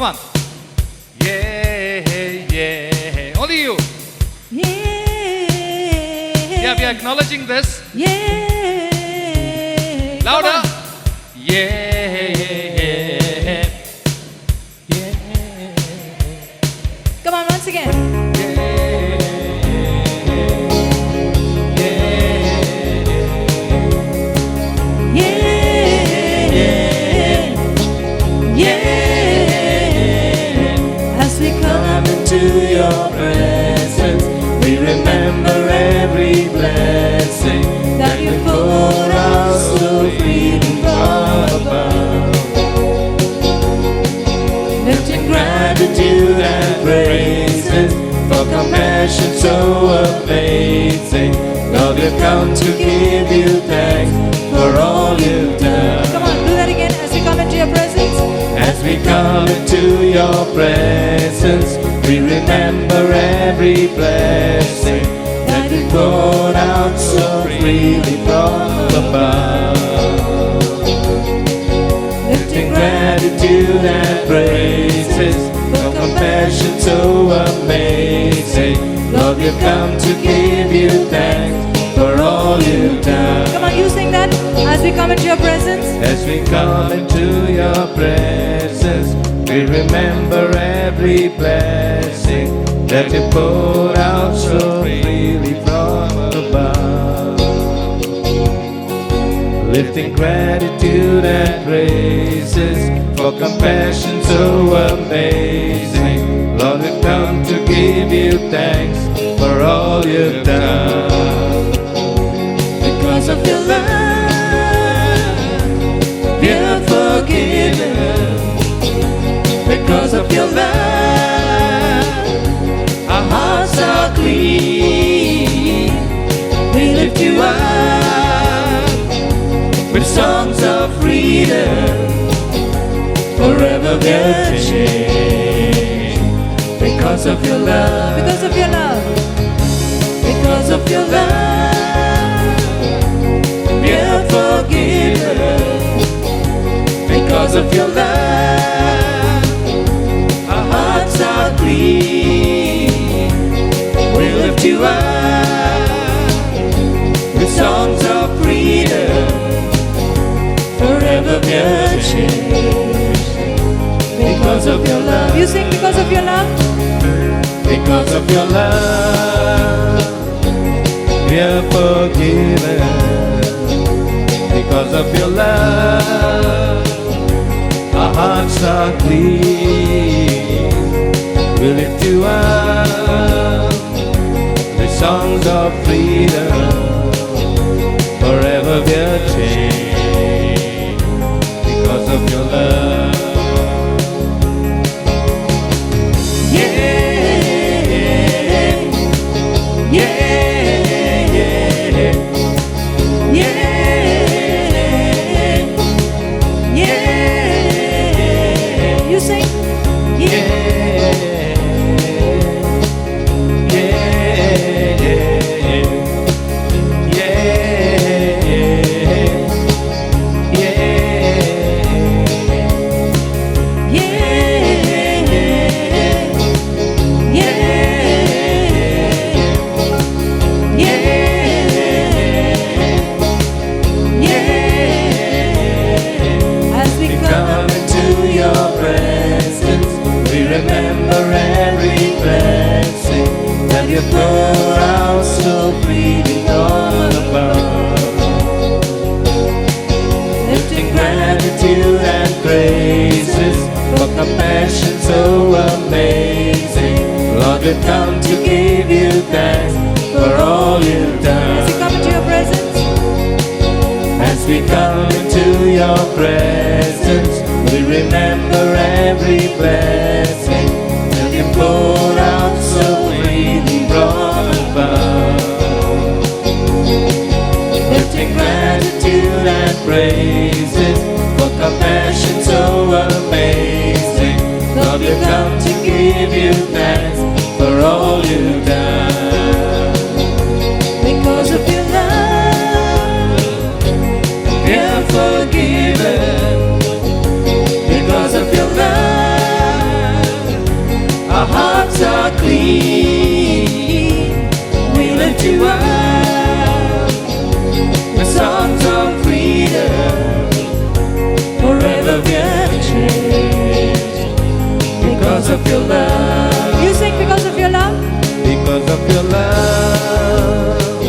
Come on. Yeah, yeah. Only you. Yeah, we are acknowledging this. Louder. Yeah, yeah, yeah. Come on, once again. To your presence, we remember every blessing that you poured out so freely from above. Lifting gratitude and praises for compassion so amazing. Lord, we've come to give you thanks for all you've done. Come on, do that again as we come into your presence. As we come into your presence, we remember every blessing that you poured out so freely from above. Lifting gratitude and praises for compassion so amazing. Lord, we've come to give you thanks for all you've done. Come on, you sing that as we come into your presence. As we come into your presence, we remember every blessing that you poured out so freely from above. Lifting gratitude and praises for compassion so amazing. Lord, we've come to give you thanks for all you've done. Because of your love, we're forgiven. Because of your love, our hearts are clean. We lift you up with songs of freedom. Forever we're changed. Because of your love. Because of your love. Because of your love, we're forgiven. Because of your love, our hearts are clean. We lift you up with songs of freedom. Forever we're changed. Because of your love. You sing because of your love. Because of your love, we're forgiven. Because of your love, our hearts are clean. We lift you up with songs of freedom. Forever we're changed because of your love. Pour out so freely all above. Lifting gratitude and praises for compassion so amazing. Lord, we've come to give you thanks for all you've done. As we come into your presence. As we come into your presence, we remember every blessing that you poured out so freely from above. Lifting gratitude and praises for compassion so amazing. Lord, we've come to give you thanks for all you've done. Because of your love, we're forgiven. Because of your love, clean. We lift you up with songs of freedom. Forever we're changed because of your love. You sing because of your love. Because of your love,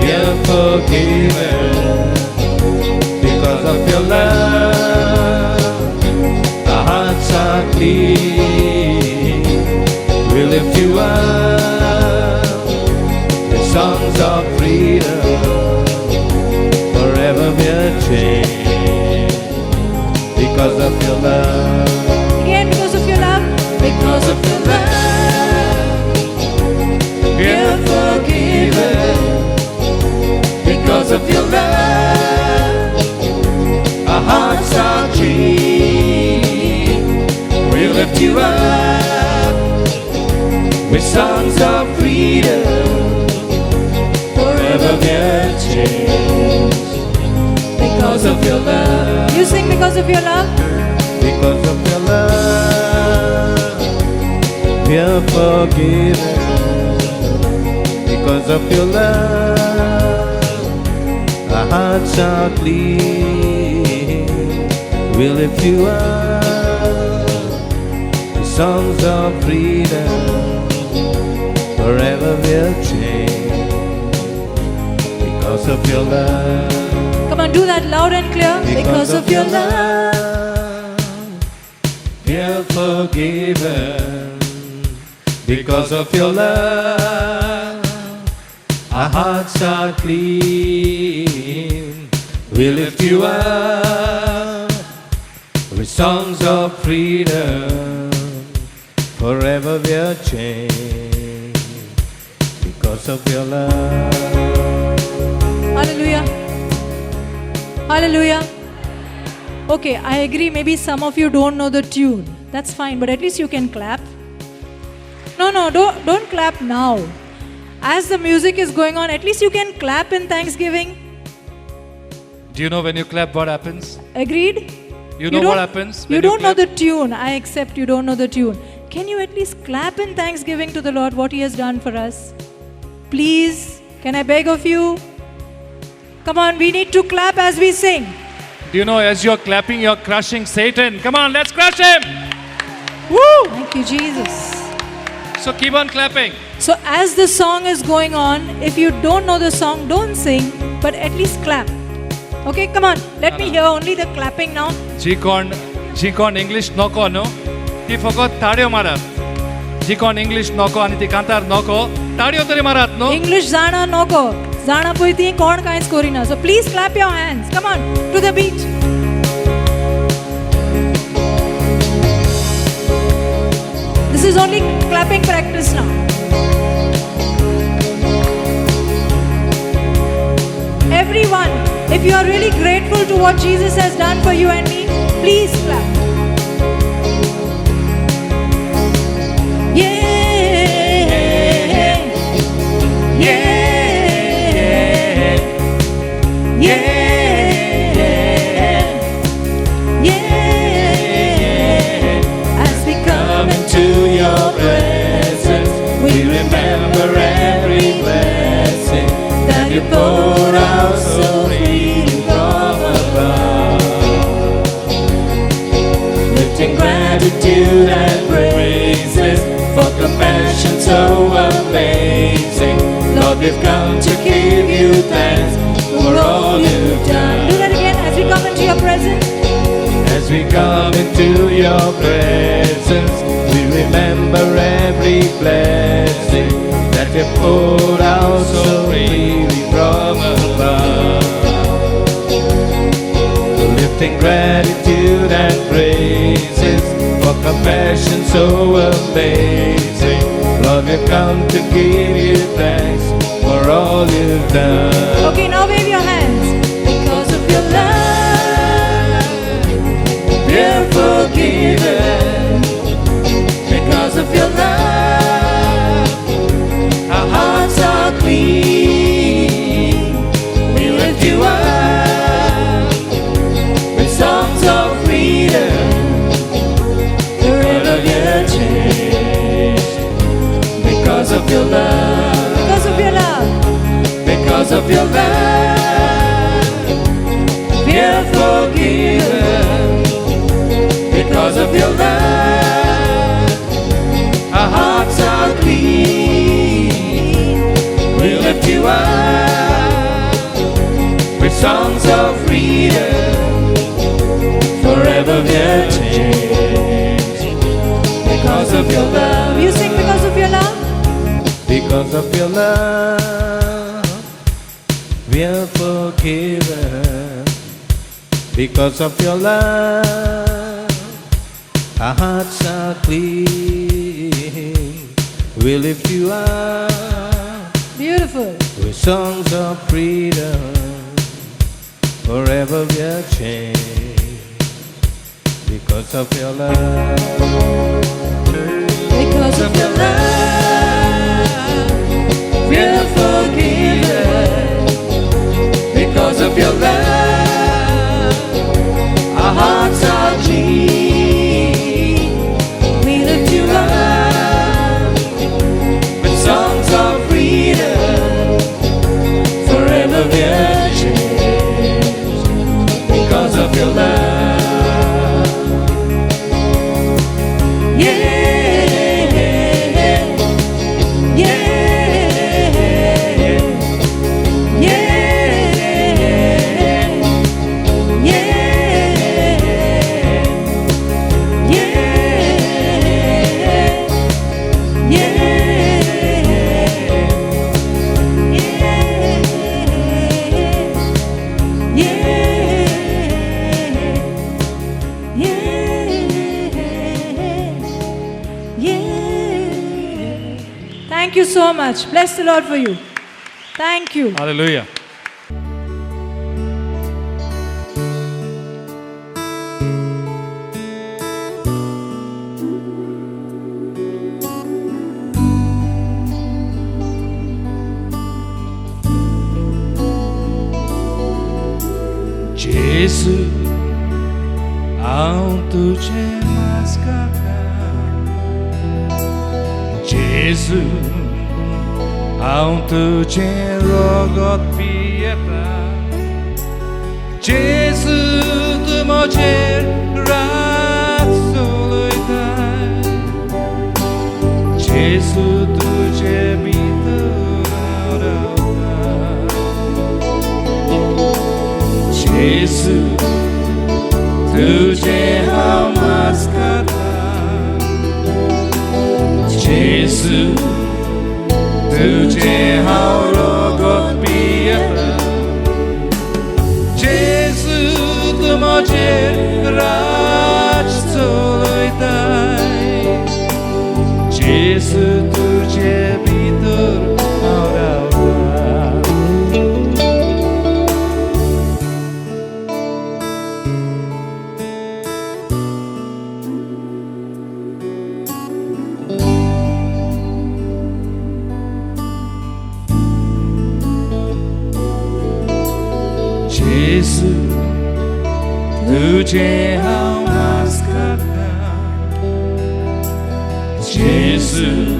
we're forgiven. Because of your love, our hearts are clean. We lift you up with songs of freedom. Forever we're changed because of your love. Again, because of your love. Because of your love, we're forgiven. Because of your love, our hearts are clean. We lift you up with songs of freedom. Forever we're changed because of your love. You sing because of your love. Because of your love, we're forgiven. Because of your love, our hearts are clean. We lift you up with songs of freedom. Forever we're changed because of your love. Come on, do that loud and clear. Because of your love, we're forgiven. Because of your love, our hearts are clean. We lift you up with songs of freedom. Forever we're changed because of your love. Hallelujah. Hallelujah. Okay, I agree. Maybe some of you don't know the tune. That's fine, but at least you can clap. No, don't clap now. As the music is going on, at least you can clap in thanksgiving. Do you know when you clap what happens? Agreed? You know what happens when You don't know clap? the tune. I accept you don't know the tune. Can you at least clap in thanksgiving to the Lord what He has done for us? Please, can I beg of you? Come on, we need to clap as we sing. Do you know as you're clapping, you're crushing Satan? Come on, let's crush him! Woo! Thank you, Jesus. So keep on clapping. So as the song is going on, if you don't know the song, don't sing, but at least clap. Okay, come on. Let me hear only the clapping now. G-Con English noko no? Ti forgot tario marat. G-Con English noko ani ti kantar noko. Tario tari marat no? English zana noko. Zana puiti kon kains korina. So please clap your hands. Come on, to the beat. This is only clapping practice now. Everyone, if you are really grateful to what Jesus has done for you and me, please clap. Yeah, yeah, yeah, yeah. As we come into your presence, we remember every blessing that you poured out so freely from above. Lifting gratitude and praises for compassion so amazing. Lord, we've come to give you thanks for all you've done. do that again as we come into your presence. As we come into your presence, we remember every blessing that you poured out so freely from above. Lifting gratitude and praises for compassion so amazing. Lord, we've come to give you thanks for all you've done. Okay, now wave your hands. Because of your love, We're forgiven because of your love. Our hearts are clean. We lift you up with songs of freedom. Forever we're changed your love, we're forgiven. Because of your love, our hearts are clean. We lift you up with songs of freedom. Forever we're changed. Because of your love. You sing because of your love. Because of your love, we're forgiven. Because of your love, our hearts are clean. We lift you up Beautiful. with songs of freedom. Forever we're changed. Because of your love. Because of your love, We're forgiven. Because of your love, our hearts are clean. we lift you Love with songs of freedom. Forever we're changed. Because of your love. Yeah, yeah, yeah, yeah, Thank you so much. Bless the Lord for you. Thank you. Hallelujah. Jesus, aún तुझे मास करता Jesus, aún तुझे रोगत पियता Jesus, tu मुझे रात सुलझता Jesus, तुझे Jesus, तुझे हम मास करता Jesus, तुझे हम रोगत पियता Jesus, tu मुझे राज सुलझता Jesus, तुझे भीतर Jesus, तुझे हम मास करता Jesus,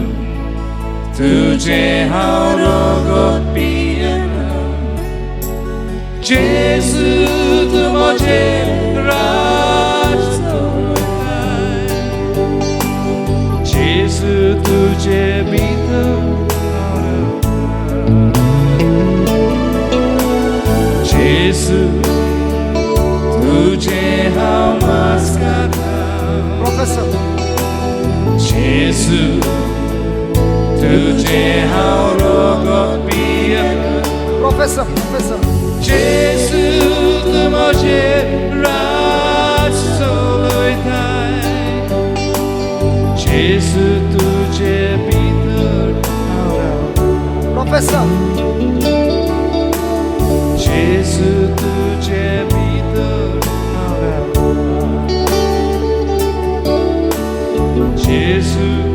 तुझे हम रोगत पियता Jesus, tu मुझे राज सुलझता Jesus, तुझे भीतर Jesus, तुझे हम मास करता Professor. Jesus, तुझे हम रोगत पियता Professor. Jesus, tu मुझे राज सुलझता Jesus, तुझे भीतर Professor. Jesus, तुझे भीतर Jesus,